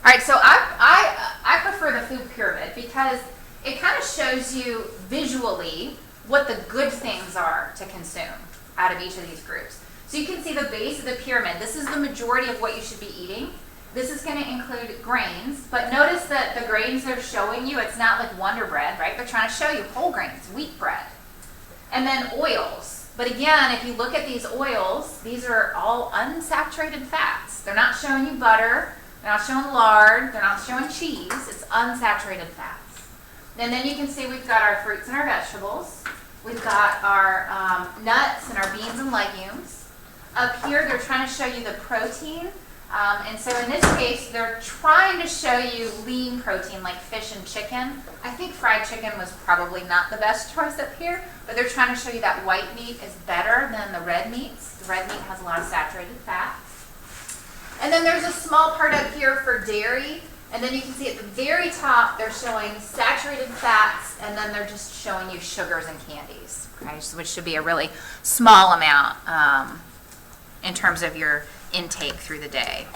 All right, so I prefer the food pyramid because it kind of shows you visually what the good things are to consume out of each of these groups. So you can see the base of the pyramid. This is the majority of what you should be eating. This is going to include grains, but notice that the grains they're showing you, it's not like Wonder Bread, right? They're trying to show you whole grains, wheat bread. And then oils. But again, if you look at these oils, these are all unsaturated fats. They're not showing you butter. They're not showing lard. They're not showing cheese. It's unsaturated fats. And then you can see we've got our fruits and our vegetables. We've got our nuts and our beans and legumes. Up here, they're trying to show you the protein. And so in this case, they're trying to show you lean protein like fish and chicken. I think fried chicken was probably not the best choice up here, but they're trying to show you that white meat is better than the red meats. The red meat has a lot of saturated fats. And then there's a small part up here for dairy. And then you can see at the very top, they're showing saturated fats, and then they're just showing you sugars and candies, okay? Which should be a really small amount in terms of your intake through the day.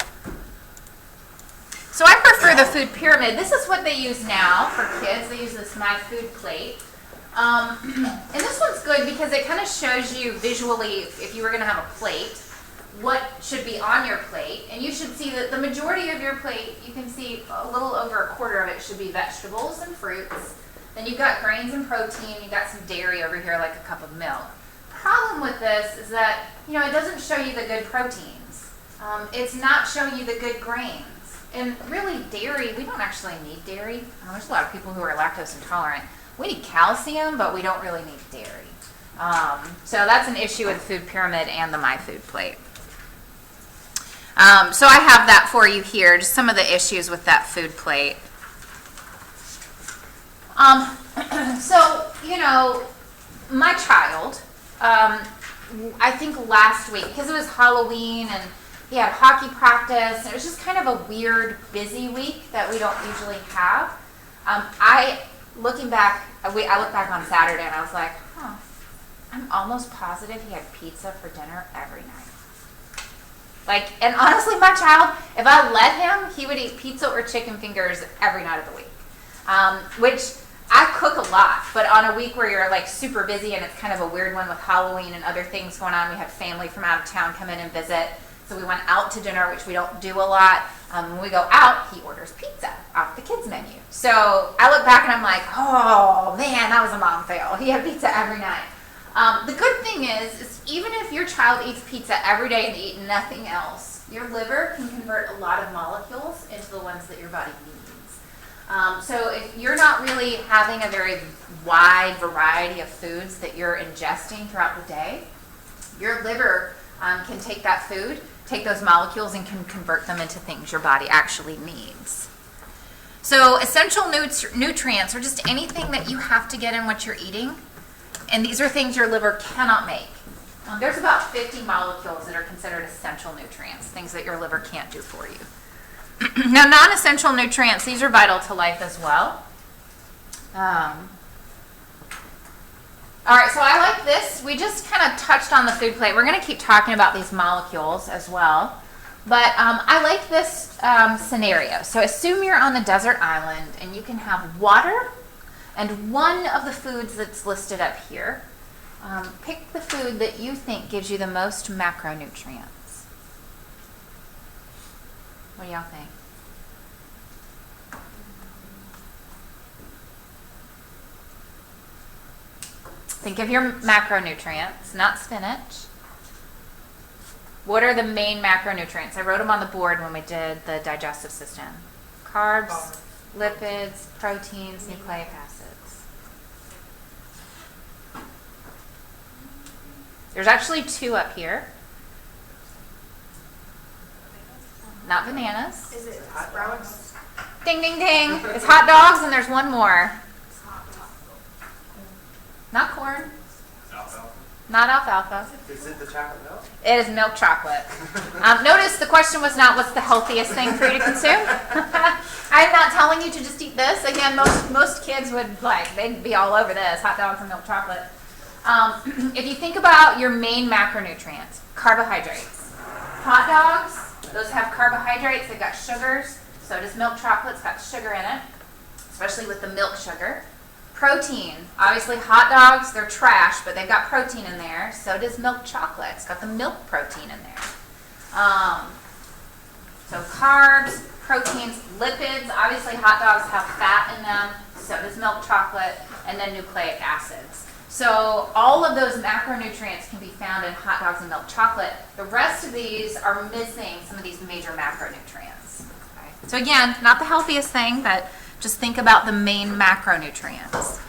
So I prefer the food pyramid. This is what they use now for kids. They use this My Food Plate. And this one's good because it kind of shows you visually, if you were going to have a plate, what should be on your plate. And you should see that the majority of your plate, you can see a little over a quarter of it should be vegetables and fruits. Then you've got grains and protein. You've got some dairy over here, like a cup of milk. Problem with this is that, you know, it doesn't show you the good proteins. It's not showing you the good grains. And really, dairy, we don't actually need dairy. There's a lot of people who are lactose intolerant. We need calcium, but we don't really need dairy. So that's an issue with the food pyramid and the My Food Plate. So I have that for you here, just some of the issues with that food plate. So, you know, my child, I think last week, because it was Halloween and he had hockey practice, and it was just kind of a weird, busy week that we don't usually have. Looking back, I looked back on Saturday and I was like, I'm almost positive he had pizza for dinner every night. Like, and honestly, my child, if I let him, he would eat pizza or chicken fingers every night of the week. Which I cook a lot, but on a week where you're like super busy and it's kind of a weird one with Halloween and other things going on, we had family from out of town come in and visit. So we went out to dinner, which we don't do a lot. When we go out, he orders pizza off the kids' menu. So I look back and I'm like, oh man, that was a mom fail. He had pizza every night. The good thing is even if your child eats pizza every day and they eat nothing else, your liver can convert a lot of molecules into the ones that your body needs. So if you're not really having a very wide variety of foods that you're ingesting throughout the day, your liver can take that food, take those molecules, and can convert them into things your body actually needs. So essential nutrients are just anything that you have to get in what you're eating. And these are things your liver cannot make. There's about 50 molecules that are considered essential nutrients, things that your liver can't do for you. Now, non-essential nutrients, these are vital to life as well. All right, so I like this. We just kind of touched on the food plate. We're going to keep talking about these molecules as well. But I like this scenario. So assume you're on the desert island and you can have water and one of the foods that's listed up here. Pick the food that you think gives you the most macronutrients. What do y'all think? Think of your macronutrients, not spinach. What are the main macronutrients? I wrote them on the board when we did the digestive system. Carbs, lipids, proteins, nucleic acids. There's actually 2 up here. Not bananas. Is it sprouts? Ding, ding, ding. It's hot dogs, and there's one more. Not corn. Alfalfa. Not alfalfa. Is it the chocolate milk? It is milk chocolate. Notice the question was not what's the healthiest thing for you to consume. I'm not telling you to just eat this. Again, most kids would they'd be all over this, hot dogs and milk chocolate. If you think about your main macronutrients, carbohydrates. Hot dogs, those have carbohydrates, they've got sugars. So So does milk chocolate. It's got sugar in it, especially with the milk sugar. Protein. Obviously, hot dogs, they're trash, but they've got protein in there. So does milk chocolate. It's got the milk protein in there. So carbs, proteins, lipids. Obviously, hot dogs have fat in them. So does milk chocolate. And then nucleic acids. So all of those macronutrients can be found in hot dogs and milk chocolate. The rest of these are missing some of these major macronutrients. Okay. So again, not the healthiest thing, but just think about the main macronutrients.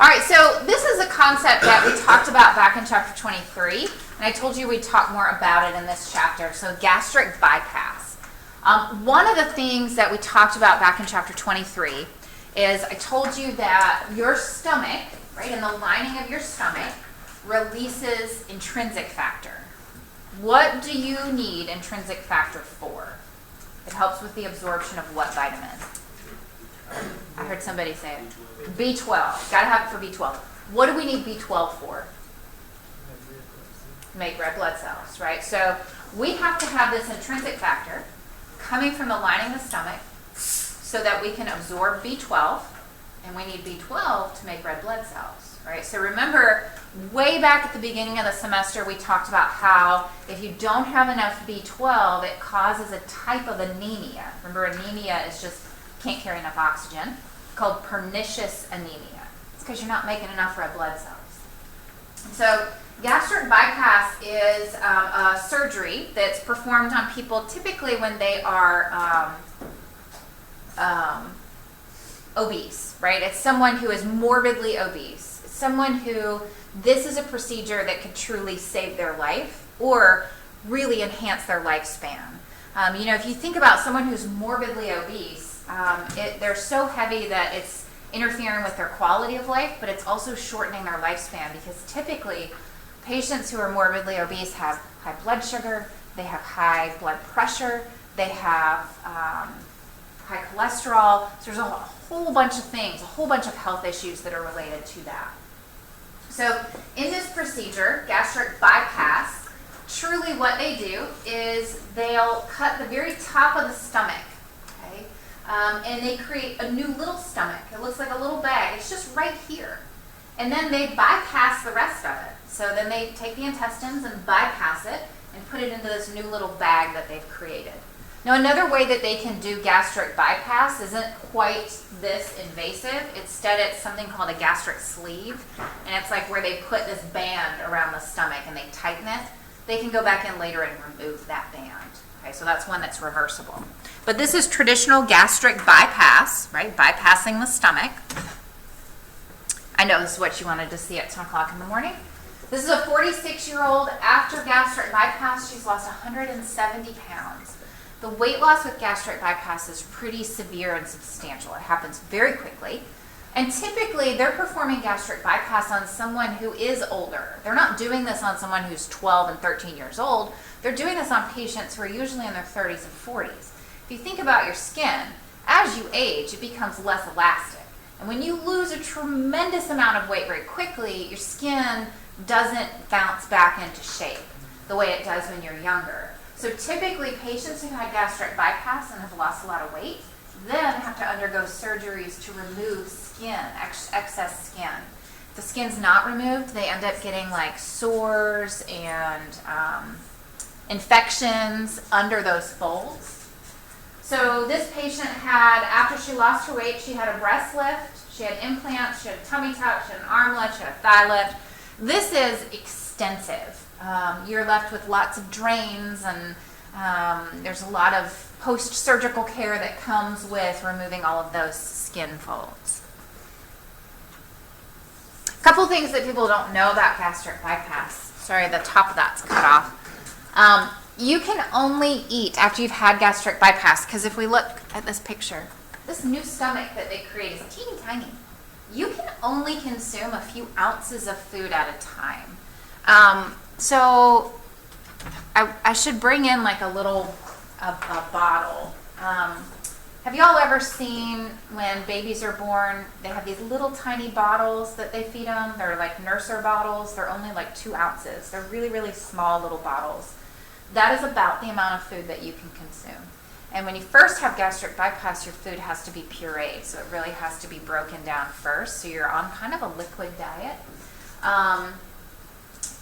All right, so this is a concept that we talked about back in chapter 23, and I told you we'd talk more about it in this chapter, so gastric bypass. One of the things that we talked about back in chapter 23 is I told you that your stomach, right, in the lining of your stomach, releases intrinsic factor. What do you need intrinsic factor for? It helps with the absorption of what vitamin? I heard somebody say it. B12. Got to have it for B12. What do we need B12 for? Make red blood cells, right? So we have to have this intrinsic factor coming from the lining of the stomach so that we can absorb B12, and we need B12 to make red blood cells, right? So remember, way back at the beginning of the semester, we talked about how if you don't have enough B12, it causes a type of anemia. Remember, anemia is just can't carry enough oxygen, called pernicious anemia. It's because you're not making enough red blood cells. So gastric bypass is a surgery that's performed on people typically when they are obese, right? It's someone who is morbidly obese. It's someone who this is a procedure that could truly save their life or really enhance their lifespan. If you think about someone who's morbidly obese, they're so heavy that it's interfering with their quality of life, but it's also shortening their lifespan because typically patients who are morbidly obese have high blood sugar, they have high blood pressure, they have high cholesterol. So there's a whole bunch of things, a whole bunch of health issues that are related to that. So in this procedure, gastric bypass, truly what they do is they'll cut the very top of the stomach, okay? And they create a new little stomach. It looks like a little bag. It's just right here. And then they bypass the rest of it. So then they take the intestines and bypass it and put it into this new little bag that they've created. Now, another way that they can do gastric bypass isn't quite this invasive. Instead, it's something called a gastric sleeve, and it's like where they put this band around the stomach and they tighten it. They can go back in later and remove that band. Okay, so that's one that's reversible. But this is traditional gastric bypass, right? Bypassing the stomach. I know this is what you wanted to see at 10 o'clock in the morning. This is a 46-year-old. After gastric bypass, she's lost 170 pounds. The weight loss with gastric bypass is pretty severe and substantial. It happens very quickly. And typically, they're performing gastric bypass on someone who is older. They're not doing this on someone who's 12 and 13 years old. They're doing this on patients who are usually in their 30s and 40s. If you think about your skin, as you age, it becomes less elastic. And when you lose a tremendous amount of weight very quickly, your skin doesn't bounce back into shape the way it does when you're younger. So typically, patients who had gastric bypass and have lost a lot of weight then have to undergo surgeries to remove skin, excess skin. If the skin's not removed, they end up getting like sores and infections under those folds. So this patient had, after she lost her weight, she had a breast lift, she had implants, she had a tummy tuck, she had an arm lift, she had a thigh lift. This is extensive. You're left with lots of drains, and there's a lot of post-surgical care that comes with removing all of those skin folds. A couple things that people don't know about gastric bypass. Sorry, the top of that's cut off. You can only eat after you've had gastric bypass, because if we look at this picture, this new stomach that they create is teeny tiny. You can only consume a few ounces of food at a time. So I should bring in like a little a bottle. Have y'all ever seen when babies are born, they have these little tiny bottles that they feed them? They're like nurser bottles. They're only like 2 ounces. They're really, really small little bottles. That is about the amount of food that you can consume. And when you first have gastric bypass, your food has to be pureed. So it really has to be broken down first. So you're on kind of a liquid diet.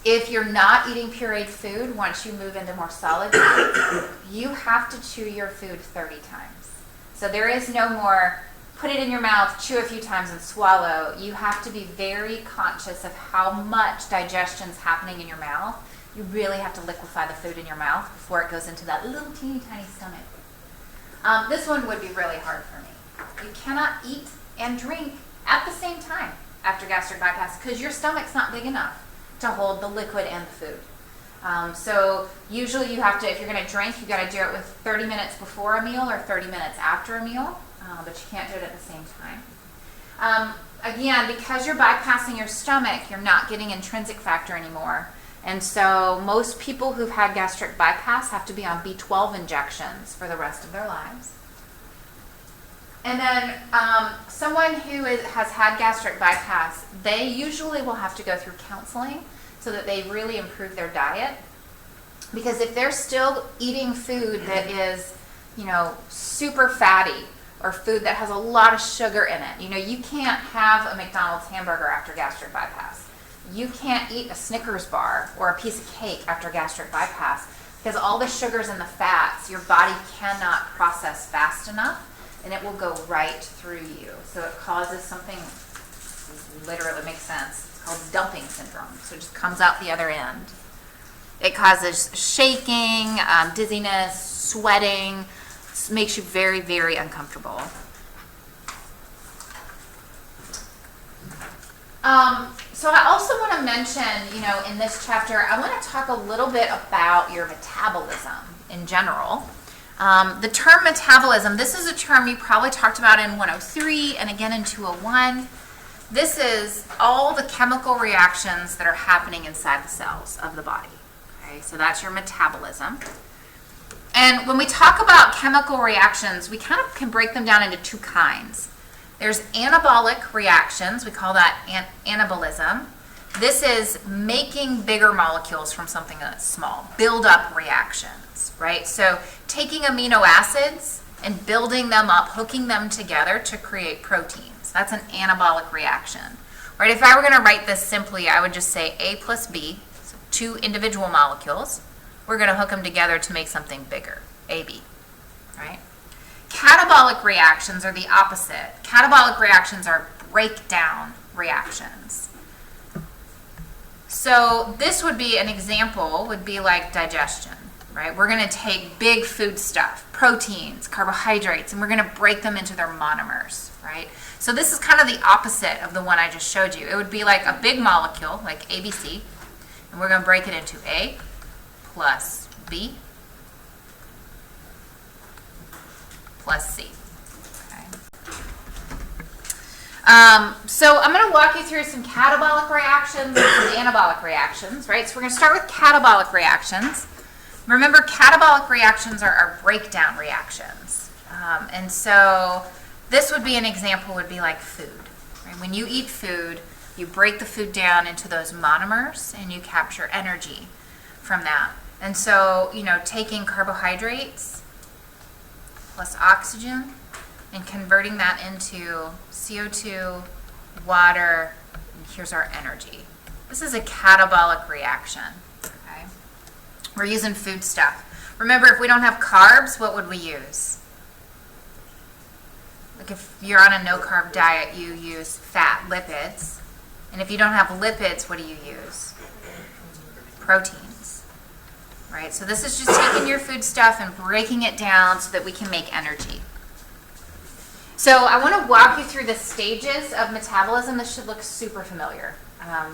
If you're not eating pureed food, once you move into more solid food, you have to chew your food 30 times. So there is no more put it in your mouth, chew a few times, and swallow. You have to be very conscious of how much digestion is happening in your mouth. You really have to liquefy the food in your mouth before it goes into that little teeny tiny stomach. This one would be really hard for me. You cannot eat and drink at the same time after gastric bypass because your stomach's not big enough to hold the liquid and the food. So usually you have to, if you're going to drink, you got to do it with 30 minutes before a meal or 30 minutes after a meal, but you can't do it at the same time. Again, because you're bypassing your stomach, you're not getting intrinsic factor anymore. And so most people who've had gastric bypass have to be on B12 injections for the rest of their lives. And then someone who has had gastric bypass, they usually will have to go through counseling so that they really improve their diet. Because if they're still eating food that is, super fatty or food that has a lot of sugar in it, you can't have a McDonald's hamburger after gastric bypass. You can't eat a Snickers bar or a piece of cake after gastric bypass because all the sugars and the fats your body cannot process fast enough, and it will go right through you. So it causes something, literally makes sense, it's called dumping syndrome. So it just comes out the other end. It causes shaking, dizziness, sweating, makes you very, very uncomfortable. So I also want to mention, in this chapter, I want to talk a little bit about your metabolism in general. The term metabolism, this is a term you probably talked about in 103 and again in 201. This is all the chemical reactions that are happening inside the cells of the body. Okay, so that's your metabolism. And when we talk about chemical reactions, we kind of can break them down into two kinds. There's anabolic reactions, we call that anabolism. This is making bigger molecules from something that's small, build-up reactions, right? So taking amino acids and building them up, hooking them together to create proteins. That's an anabolic reaction, right? If I were going to write this simply, I would just say A plus B, so two individual molecules. We're going to hook them together to make something bigger, AB, right? Catabolic reactions are the opposite. Catabolic reactions are breakdown reactions. So this would be an example, would be like digestion, right? We're going to take big food stuff, proteins, carbohydrates, and we're going to break them into their monomers, right? So this is kind of the opposite of the one I just showed you. It would be like a big molecule, like ABC, and we're going to break it into A plus B plus C. Okay. So I'm going to walk you through some catabolic reactions and some anabolic reactions, right? So we're going to start with catabolic reactions. Remember, catabolic reactions are breakdown reactions. And so this would be an example, would be like food. Right? When you eat food, you break the food down into those monomers and you capture energy from that. And so, taking carbohydrates plus oxygen and converting that into CO2, water, and here's our energy. This is a catabolic reaction. Okay? We're using food stuff. Remember, if we don't have carbs, what would we use? Like if you're on a no-carb diet, you use fat, lipids. And if you don't have lipids, what do you use? Proteins. Right? So this is just taking your food stuff and breaking it down so that we can make energy. So I want to walk you through the stages of metabolism. This should look super familiar.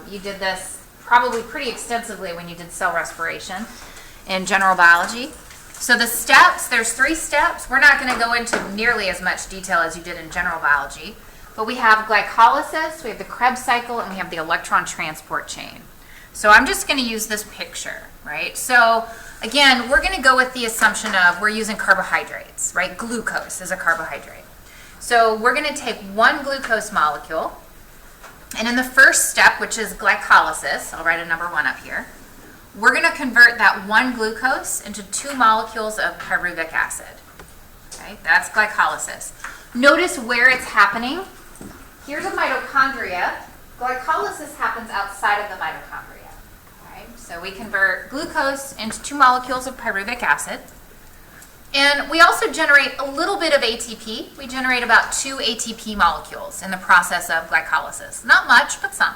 You did this probably pretty extensively when you did cell respiration in general biology. So the steps, there's 3 steps. We're not going to go into nearly as much detail as you did in general biology. But we have glycolysis, we have the Krebs cycle, and we have the electron transport chain. So I'm just going to use this picture, right? So again, we're going to go with the assumption of we're using carbohydrates, right? Glucose is a carbohydrate. So we're going to take one glucose molecule, and in the first step, which is glycolysis, I'll write a number 1 up here, we're going to convert that one glucose into 2 molecules of pyruvic acid. Okay, that's glycolysis. Notice where it's happening. Here's a mitochondria. Glycolysis happens outside of the mitochondria. Okay, so we convert glucose into 2 molecules of pyruvic acid. And we also generate a little bit of ATP. We generate about 2 ATP molecules in the process of glycolysis. Not much, but some.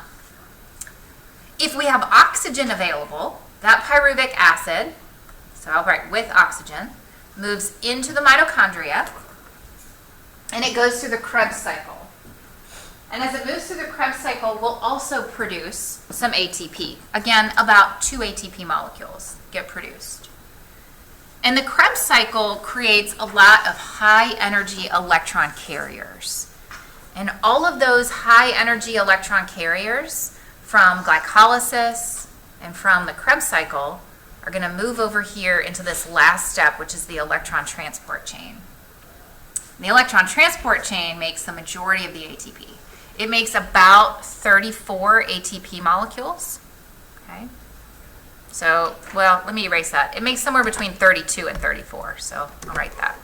If we have oxygen available, that pyruvic acid, so I'll write with oxygen, moves into the mitochondria, and it goes through the Krebs cycle. And as it moves through the Krebs cycle, we'll also produce some ATP. Again, about 2 ATP molecules get produced. And the Krebs cycle creates a lot of high energy electron carriers. And all of those high energy electron carriers from glycolysis and from the Krebs cycle are going to move over here into this last step, which is the electron transport chain. The electron transport chain makes the majority of the ATP. It makes about 34 ATP molecules. Okay. So, well, let me erase that. It makes somewhere between 32 and 34, so I'll write that.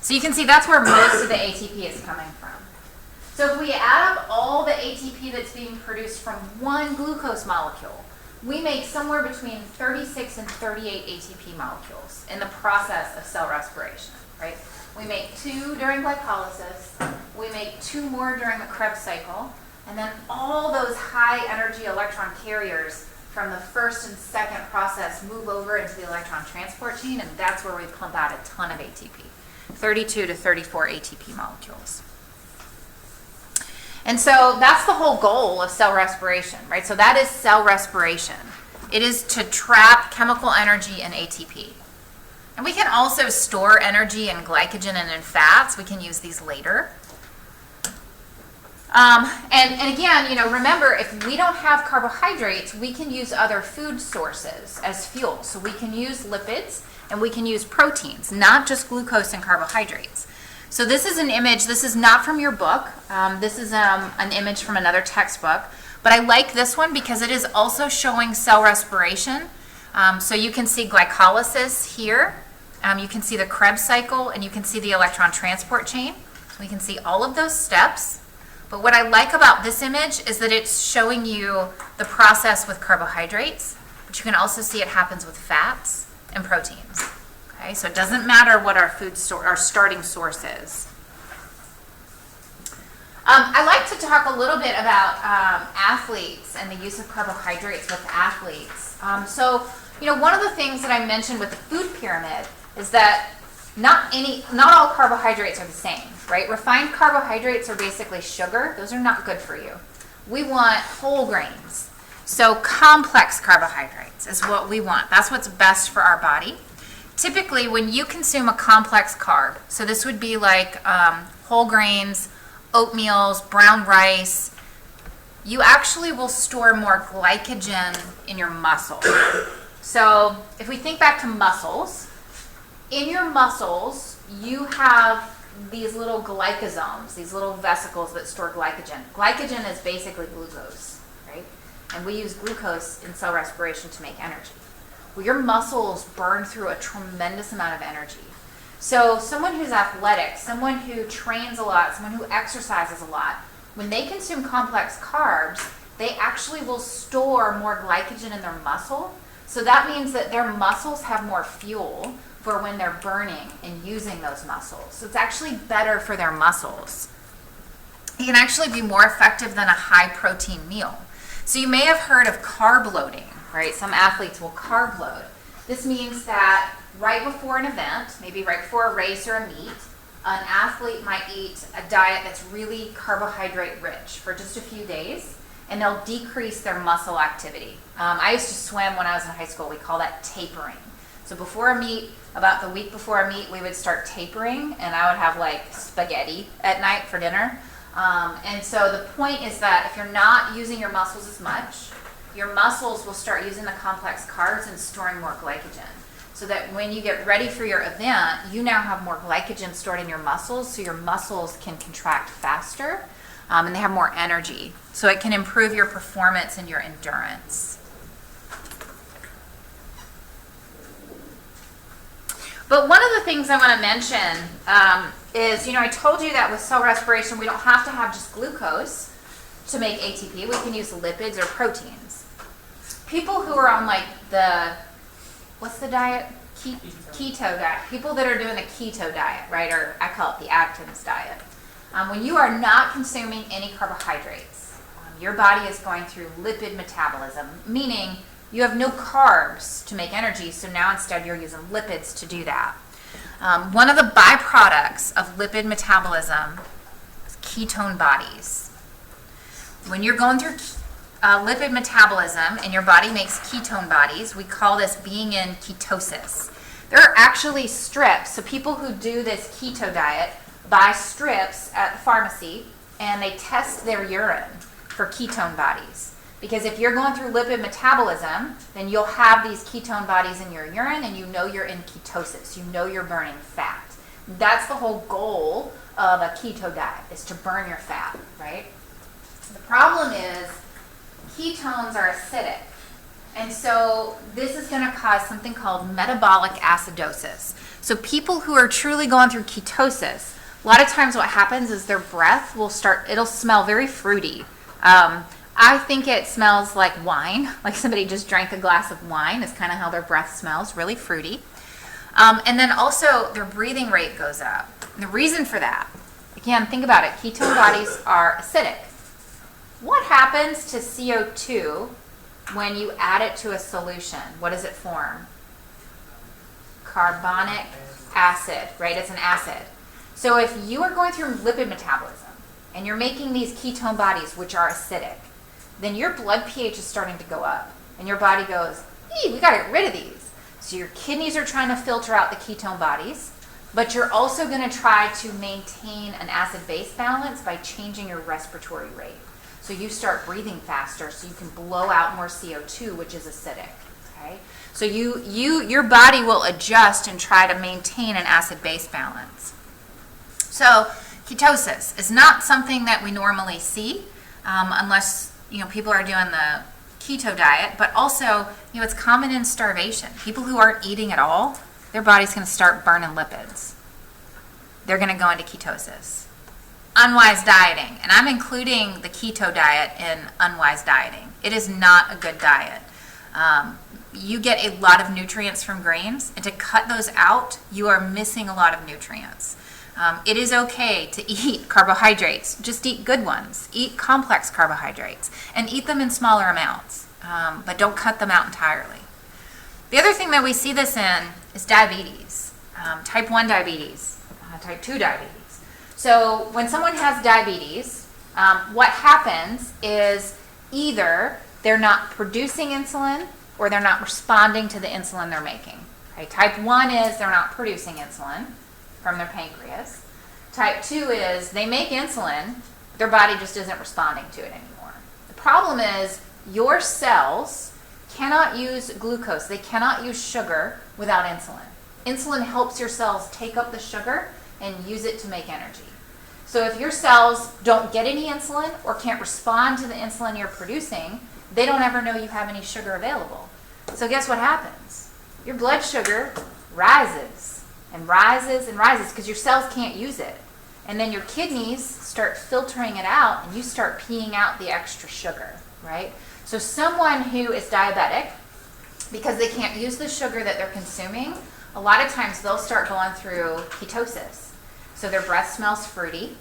So you can see that's where most of the ATP is coming from. So if we add up all the ATP that's being produced from one glucose molecule, we make somewhere between 36 and 38 ATP molecules in the process of cell respiration, right? We make 2 during glycolysis, we make 2 more during the Krebs cycle, and then all those high energy electron carriers from the first and second process move over into the electron transport chain, and that's where we pump out a ton of ATP, 32 to 34 ATP molecules. And so that's the whole goal of cell respiration, right? So that is cell respiration. It is to trap chemical energy in ATP. And we can also store energy in glycogen and in fats. We can use these later. And again, remember, if we don't have carbohydrates, we can use other food sources as fuel. So we can use lipids and we can use proteins, not just glucose and carbohydrates. So this is an image. This is not from your book. This is an image from another textbook. But I like this one because it is also showing cell respiration. So you can see glycolysis here. You can see the Krebs cycle, and you can see the electron transport chain. So we can see all of those steps. But what I like about this image is that it's showing you the process with carbohydrates, but you can also see it happens with fats and proteins. Okay, so it doesn't matter what our our starting source is. I like to talk a little bit about athletes and the use of carbohydrates with athletes. So, one of the things that I mentioned with the food pyramid is that not all carbohydrates are the same, right? Refined carbohydrates are basically sugar. Those are not good for you. We want whole grains. So complex carbohydrates is what we want. That's what's best for our body. Typically, when you consume a complex carb, so this would be like whole grains, oatmeals, brown rice, you actually will store more glycogen in your muscle. So if we think back to muscles, in your muscles, you have these little glycosomes, these little vesicles that store glycogen. Glycogen is basically glucose, right? And we use glucose in cell respiration to make energy. Well, your muscles burn through a tremendous amount of energy. So someone who's athletic, someone who trains a lot, someone who exercises a lot, when they consume complex carbs, they actually will store more glycogen in their muscle. So that means that their muscles have more fuel for when they're burning and using those muscles. So it's actually better for their muscles. It can actually be more effective than a high protein meal. So you may have heard of carb loading, right? Some athletes will carb load. This means that right before an event, maybe right before a race or a meet, an athlete might eat a diet that's really carbohydrate rich for just a few days, and they'll decrease their muscle activity. I used to swim when I was in high school. We call that tapering. So before a meet, about the week before a meet, we would start tapering, and I would have like spaghetti at night for dinner. And so the point is that if you're not using your muscles as much, your muscles will start using the complex carbs and storing more glycogen. So that when you get ready for your event, you now have more glycogen stored in your muscles, so your muscles can contract faster, and they have more energy. So it can improve your performance and your endurance. But one of the things I want to mention is, I told you that with cell respiration, we don't have to have just glucose to make ATP. We can use lipids or proteins. People who are on what's the diet? Keto diet. People that are doing the keto diet, right, or I call it the Atkins diet. When you are not consuming any carbohydrates, your body is going through lipid metabolism, meaning you have no carbs to make energy, so now instead you're using lipids to do that. One of the byproducts of lipid metabolism is ketone bodies. When you're going through lipid metabolism and your body makes ketone bodies, we call this being in ketosis. There are actually strips, so people who do this keto diet buy strips at the pharmacy and they test their urine for ketone bodies. Because if you're going through lipid metabolism, then you'll have these ketone bodies in your urine and you know you're in ketosis. You know you're burning fat. That's the whole goal of a keto diet, is to burn your fat, right? The problem is ketones are acidic. And so this is going to cause something called metabolic acidosis. So people who are truly going through ketosis, a lot of times what happens is their breath it'll smell very fruity. I think it smells like wine, like somebody just drank a glass of wine is kind of how their breath smells, really fruity. And then also their breathing rate goes up. And the reason for that, again, think about it, ketone bodies are acidic. What happens to CO2 when you add it to a solution? What does it form? Carbonic acid, right? It's an acid. So if you are going through lipid metabolism and you're making these ketone bodies which are acidic, then your blood pH is starting to go up and your body goes, hey, we got to get rid of these. So your kidneys are trying to filter out the ketone bodies, but you're also going to try to maintain an acid-base balance by changing your respiratory rate. So you start breathing faster so you can blow out more CO2, which is acidic. Okay? So your body will adjust and try to maintain an acid-base balance. So ketosis is not something that we normally see unless people are doing the keto diet, but also it's common in starvation. People who aren't eating at all, their body's going to start burning lipids. They're going to go into ketosis. Unwise dieting, and I'm including the keto diet in unwise dieting. It is not a good diet. You get a lot of nutrients from grains, and to cut those out, you are missing a lot of nutrients. It is okay to eat carbohydrates. Just eat good ones. Eat complex carbohydrates and eat them in smaller amounts, but don't cut them out entirely. The other thing that we see this in is diabetes, type 1 diabetes, type 2 diabetes. So when someone has diabetes, what happens is either they're not producing insulin or they're not responding to the insulin they're making. Okay? Type 1 is they're not producing insulin from their pancreas. Type 2 is they make insulin, their body just isn't responding to it anymore. The problem is your cells cannot use glucose. They cannot use sugar without insulin. Insulin helps your cells take up the sugar and use it to make energy. So if your cells don't get any insulin or can't respond to the insulin you're producing, they don't ever know you have any sugar available. So guess what happens? Your blood sugar rises and rises and rises because your cells can't use it. And then your kidneys start filtering it out and you start peeing out the extra sugar, right? So someone who is diabetic, because they can't use the sugar that they're consuming, a lot of times they'll start going through ketosis. So their breath smells fruity.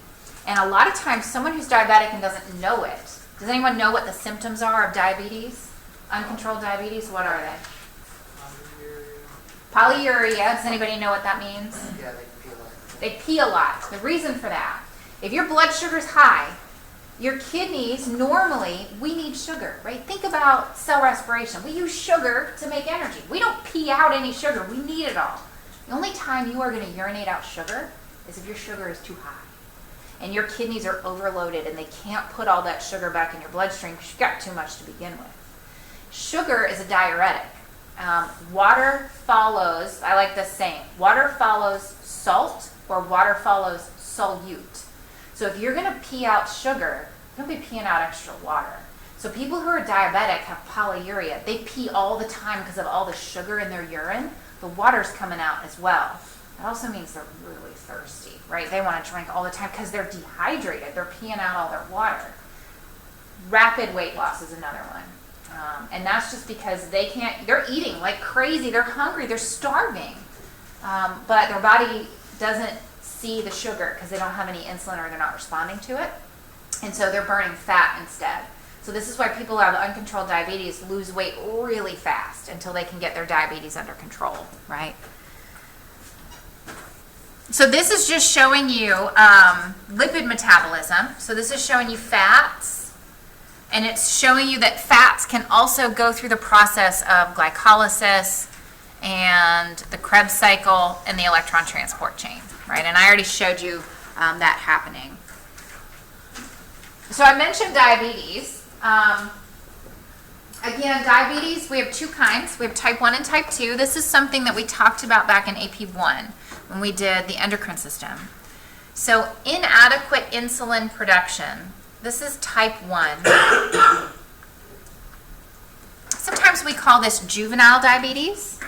And a lot of times someone who's diabetic and doesn't know it, does anyone know what the symptoms are of diabetes? Uncontrolled diabetes, what are they? Polyuria. Does anybody know what that means? Yeah, they pee a lot. They pee a lot. The reason for that, if your blood sugar's high, your kidneys, normally, we need sugar, right? Think about cell respiration. We use sugar to make energy. We don't pee out any sugar. We need it all. The only time you are going to urinate out sugar is if your sugar is too high. And your kidneys are overloaded and they can't put all that sugar back in your bloodstream because you've got too much to begin with. Sugar is a diuretic. Water follows, I like this saying, water follows salt or water follows solute. So if you're going to pee out sugar, you'll be peeing out extra water. So people who are diabetic have polyuria. They pee all the time because of all the sugar in their urine. The water's coming out as well. That also means they're really thirsty, right? They want to drink all the time because they're dehydrated. They're peeing out all their water. Rapid weight loss is another one. And that's just because they're eating like crazy. They're hungry. They're starving. But their body doesn't see the sugar because they don't have any insulin or they're not responding to it. And so they're burning fat instead. So this is why people who have uncontrolled diabetes lose weight really fast until they can get their diabetes under control, right? So this is just showing you lipid metabolism. So this is showing you fats. And it's showing you that fats can also go through the process of glycolysis and the Krebs cycle and the electron transport chain, right? And I already showed you that happening. So I mentioned diabetes. Again, diabetes, we have two kinds. We have type 1 and type 2. This is something that we talked about back in AP1 when we did the endocrine system. So inadequate insulin production. This is type 1. Sometimes we call this juvenile diabetes.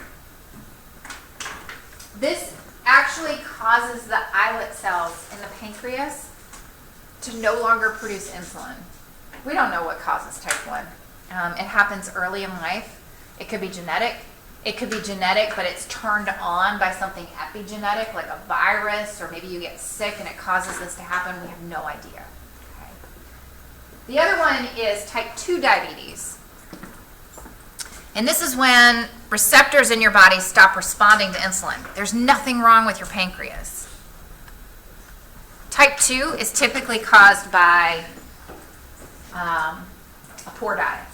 This actually causes the islet cells in the pancreas to no longer produce insulin. We don't know what causes type 1. It happens early in life. It could be genetic. It could be genetic, but it's turned on by something epigenetic, like a virus, or maybe you get sick and it causes this to happen. We have no idea. Okay. The other one is type 2 diabetes. And this is when receptors in your body stop responding to insulin. There's nothing wrong with your pancreas. Type 2 is typically caused by a poor diet.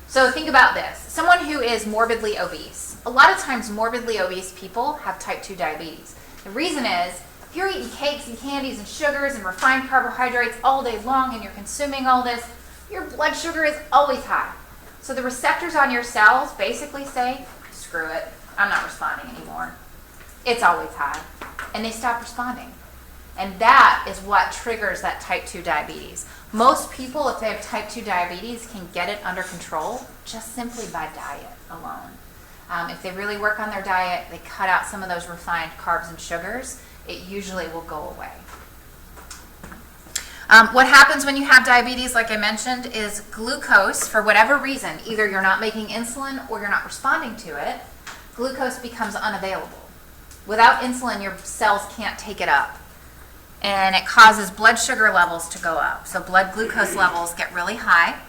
So think about this. Someone who is morbidly obese. A lot of times morbidly obese people have type 2 diabetes. The reason is, if you're eating cakes and candies and sugars and refined carbohydrates all day long and you're consuming all this, your blood sugar is always high. So the receptors on your cells basically say, screw it, I'm not responding anymore. It's always high. And they stop responding. And that is what triggers that type 2 diabetes. Most people, if they have type 2 diabetes, can get it under control just simply by diet alone. If they really work on their diet, they cut out some of those refined carbs and sugars, it usually will go away. What happens when you have diabetes, like I mentioned, is glucose, for whatever reason, either you're not making insulin or you're not responding to it, glucose becomes unavailable. Without insulin, your cells can't take it up. And it causes blood sugar levels to go up. So blood glucose levels get really high.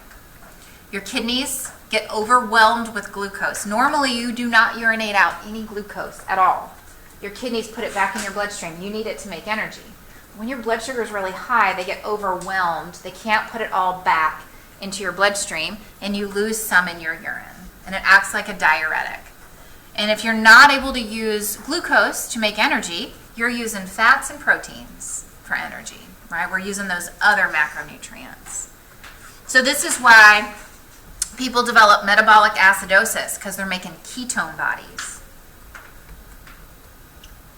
Your kidneys get overwhelmed with glucose. Normally, you do not urinate out any glucose at all. Your kidneys put it back in your bloodstream. You need it to make energy. When your blood sugar is really high, they get overwhelmed. They can't put it all back into your bloodstream, and you lose some in your urine. And it acts like a diuretic. And if you're not able to use glucose to make energy, you're using fats and proteins for energy, right? We're using those other macronutrients. So this is why people develop metabolic acidosis, because they're making ketone bodies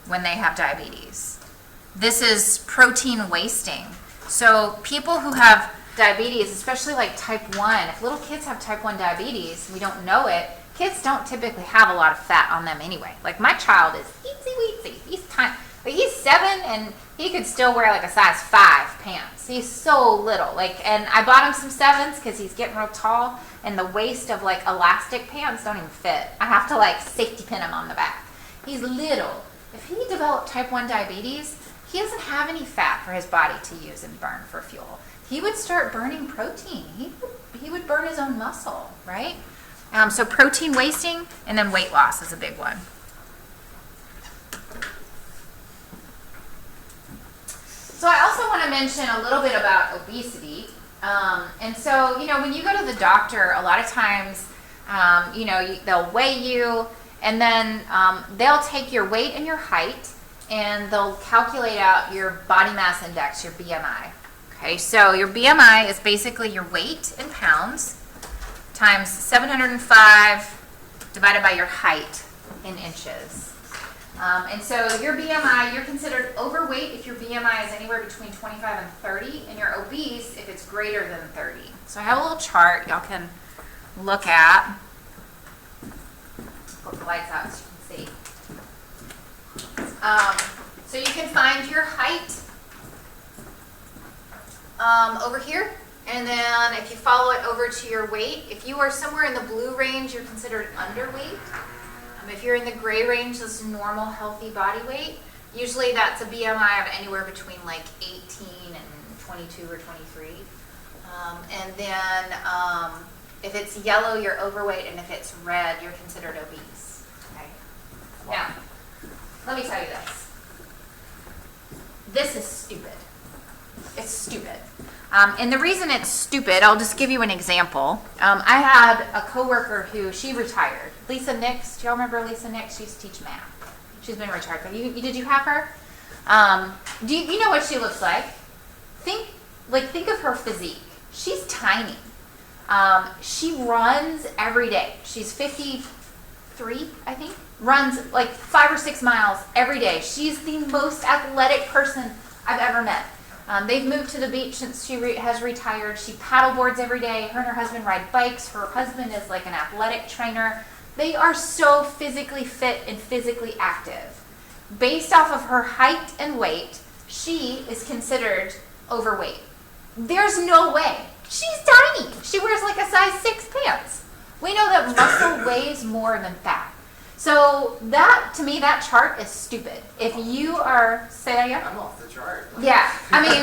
when they have diabetes. This is protein wasting. So people who have diabetes, especially like type 1, if little kids have type 1 diabetes, we don't know it, kids don't typically have a lot of fat on them anyway. Like my child is itsy-weetsy. He's tiny. But he's 7 and he could still wear like a size 5 pants. He's so little. And I bought him some 7s because he's getting real tall, and the waist of like elastic pants don't even fit. I have to like safety pin him on the back. He's little. If he developed type 1 diabetes, he doesn't have any fat for his body to use and burn for fuel. He would start burning protein. He would burn his own muscle, right? So protein wasting, and then weight loss is a big one. So I also want to mention a little bit about obesity. And so, when you go to the doctor, a lot of times, they'll weigh you, and then they'll take your weight and your height, and they'll calculate out your body mass index, your BMI. Okay, so your BMI is basically your weight in pounds times 705 divided by your height in inches. And so your BMI, you're considered overweight if your BMI is anywhere between 25 and 30, and you're obese if it's greater than 30. So I have a little chart y'all can look at. Put the lights out so you can see. So you can find your height over here, and then if you follow it over to your weight, if you are somewhere in the blue range, you're considered underweight. If you're in the gray range, this is normal, healthy body weight. Usually that's a BMI of anywhere between like 18 and 22 or 23. And then if it's yellow, you're overweight, and if it's red, you're considered obese. Okay. Now, let me tell you this. This is stupid. It's stupid. And the reason it's stupid, I'll just give you an example. I had a coworker who, she retired. Lisa Nix, do y'all remember Lisa Nix? She used to teach math. She's been retired, but did you have her? Do you know what she looks like? Think of her physique. She's tiny. She runs every day. She's 53, I think. Runs like 5 or 6 miles every day. She's the most athletic person I've ever met. They've moved to the beach since she has retired. She paddleboards every day. Her and her husband ride bikes. Her husband is like an athletic trainer. They are so physically fit and physically active. Based off of her height and weight, she is considered overweight. There's no way. She's tiny. She wears like a size 6 pants. We know that muscle weighs more than fat. So that, to me, that chart is stupid. If you are, say that again? I'm off the chart. Yeah, I mean,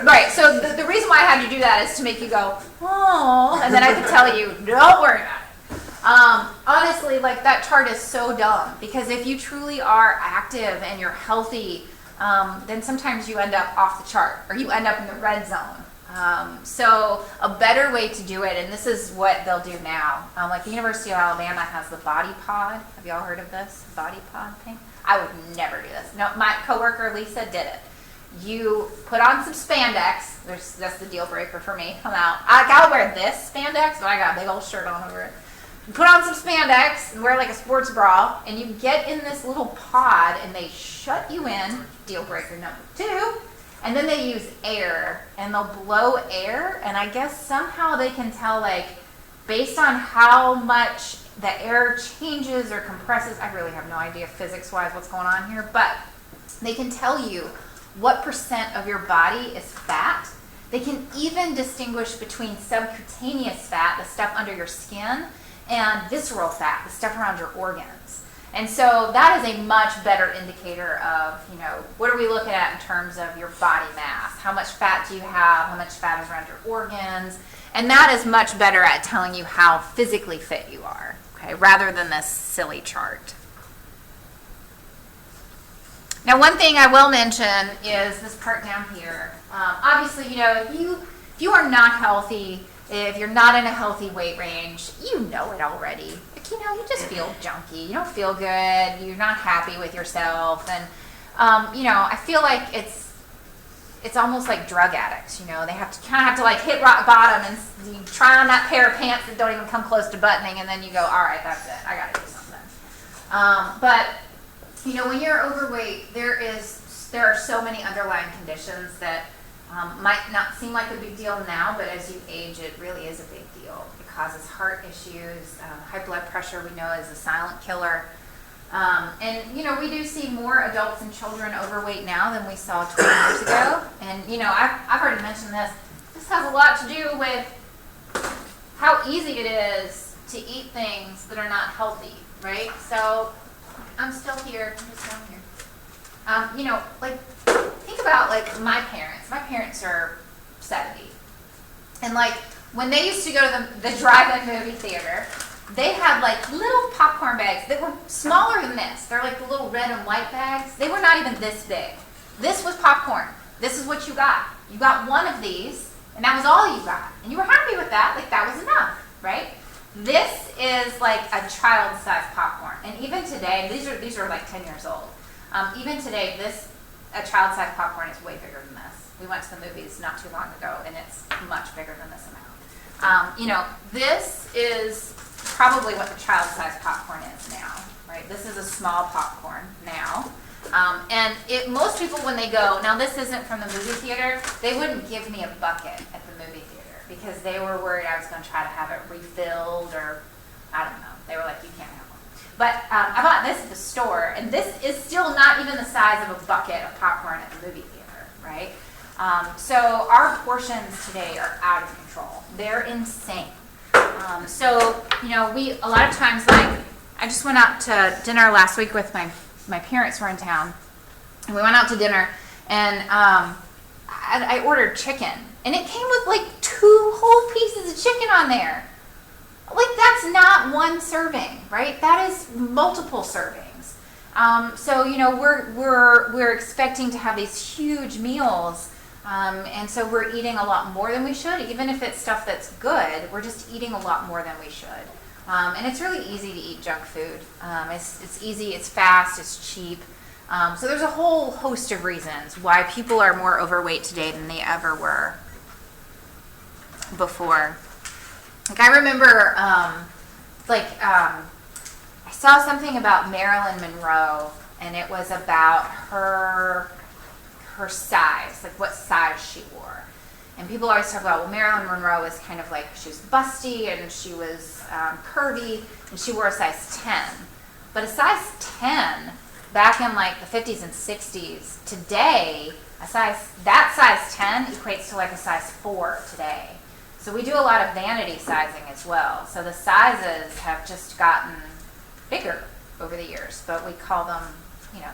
right. So the reason why I had to do that is to make you go, oh, and then I could tell you, don't worry about it. Honestly, like that chart is so dumb, because if you truly are active and you're healthy, then sometimes you end up off the chart, or you end up in the red zone. So a better way to do it, and this is what they'll do now, like the University of Alabama has the body pod. Have y'all heard of this body pod thing? I would never do this. No, my coworker Lisa did it. You put on some spandex. That's the deal breaker for me. Come out. I gotta wear this spandex, but I got a big old shirt on over it. You put on some spandex and wear like a sports bra, and you get in this little pod, and they shut you in. Deal breaker number 2. And then they use air, and they'll blow air, and I guess somehow they can tell, like, based on how much the air changes or compresses, I really have no idea physics-wise what's going on here, but they can tell you what % of your body is fat. They can even distinguish between subcutaneous fat, the stuff under your skin, and visceral fat, the stuff around your organs. And so that is a much better indicator of, what are we looking at in terms of your body mass? How much fat do you have? How much fat is around your organs? And that is much better at telling you how physically fit you are, okay, rather than this silly chart. Now, one thing I will mention is this part down here. Obviously, if you are not healthy, if you're not in a healthy weight range, you know it already. You just feel junky. You don't feel good. You're not happy with yourself. And, I feel like it's almost like drug addicts, They have to like hit rock bottom, and you try on that pair of pants that don't even come close to buttoning, and then you go, all right, that's it. I got to do something. But, when you're overweight, there are so many underlying conditions that might not seem like a big deal now, but as you age, it really is a big deal. It causes heart issues. High blood pressure, we know, is a silent killer. And, we do see more adults and children overweight now than we saw 20 years ago. And, I've already mentioned this. This has a lot to do with how easy it is to eat things that are not healthy, right? So I'm still here. I'm just down here. Think about, my parents. My parents are 70. And, when they used to go to the drive-in movie theater, they had, little popcorn bags that were smaller than this. They're like the little red and white bags. They were not even this big. This was popcorn. This is what you got. You got one of these, and that was all you got. And you were happy with that. That was enough, right? This is, a child-sized popcorn. And even today, these are 10 years old. Even today, a child-sized popcorn is way bigger than this. We went to the movies not too long ago, and it's much bigger than this amount. This is probably what the child-sized popcorn is now, right? This is a small popcorn now. And most people, when they go, now this isn't from the movie theater, they wouldn't give me a bucket at the movie theater because they were worried I was going to try to have it refilled, or I don't know. They were like, you can't have one. But I bought this at the store, and this is still not even the size of a bucket of popcorn at the movie theater, right? So our portions today are out of control. They're insane. So, we, a lot of times, like, I just went out to dinner last week with my parents were in town, and we went out to dinner, and I ordered chicken, and it came with like 2 whole pieces of chicken on there. Like, that's not one serving, right? That is multiple servings. So we're expecting to have these huge meals, and so we're eating a lot more than we should. Even if it's stuff that's good, we're just eating a lot more than we should. And it's really easy to eat junk food. It's easy, it's fast, it's cheap. So there's a whole host of reasons why people are more overweight today than they ever were before. Like, I remember, I saw something about Marilyn Monroe, and it was about her size, like what size she wore. And people always talk about, well, Marilyn Monroe was kind of like, she was busty and she was curvy, and she wore a size 10. But a size 10 back in like the 50s and 60s, today, that size 10 equates to like a size 4 today. So we do a lot of vanity sizing as well. So the sizes have just gotten bigger over the years, but we call them,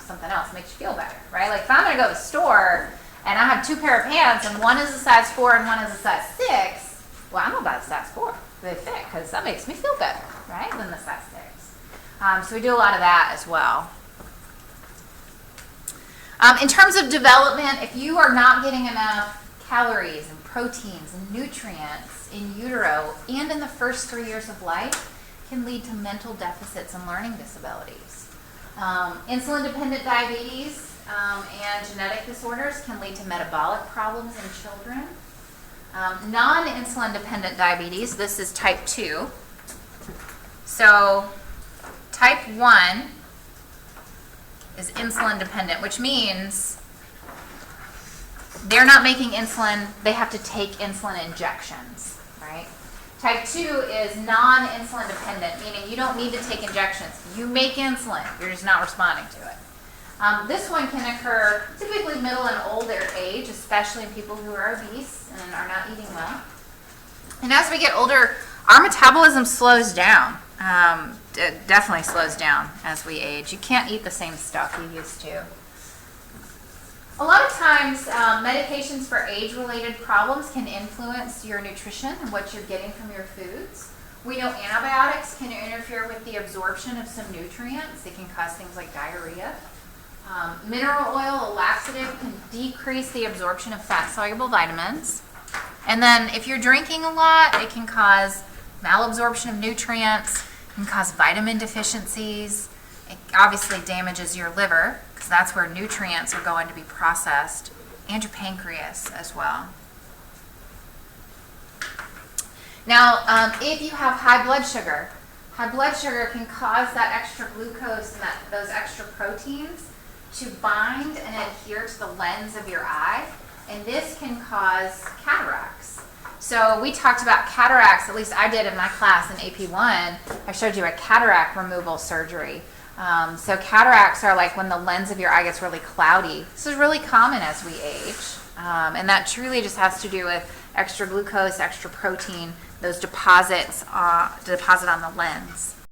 something else, makes you feel better, right? Like, if I'm going to go to the store and I have 2 pair of pants, and one is a size 4 and one is a size 6, well, I'm going to buy the size 4. They fit, because that makes me feel better, right, than the size 6. So we do a lot of that as well. In terms of development, if you are not getting enough calories and proteins and nutrients in utero and in the first 3 years of life, can lead to mental deficits and learning disabilities. Insulin-dependent diabetes and genetic disorders can lead to metabolic problems in children. Non-insulin dependent diabetes, this is type 2. So type 1 is insulin dependent, which means they're not making insulin, they have to take insulin injections, right? Type 2 is non-insulin dependent, meaning you don't need to take injections. You make insulin, you're just not responding to it. This one can occur typically middle and older age, especially in people who are obese and are not eating well. And as we get older, our metabolism slows down. It definitely slows down as we age. You can't eat the same stuff you used to. A lot of times, medications for age-related problems can influence your nutrition and what you're getting from your foods. We know antibiotics can interfere with the absorption of some nutrients. They can cause things like diarrhea. Mineral oil, a laxative, can decrease the absorption of fat-soluble vitamins. And then if you're drinking a lot, it can cause malabsorption of nutrients, it can cause vitamin deficiencies. It obviously damages your liver, because that's where nutrients are going to be processed, and your pancreas as well. Now, if you have high blood sugar can cause that extra glucose and those extra proteins to bind and adhere to the lens of your eye, and this can cause cataracts. So we talked about cataracts, at least I did in my class in AP1. I showed you a cataract removal surgery. So cataracts are like when the lens of your eye gets really cloudy. This is really common as we age. And that truly just has to do with extra glucose, extra protein, those deposit on the lens.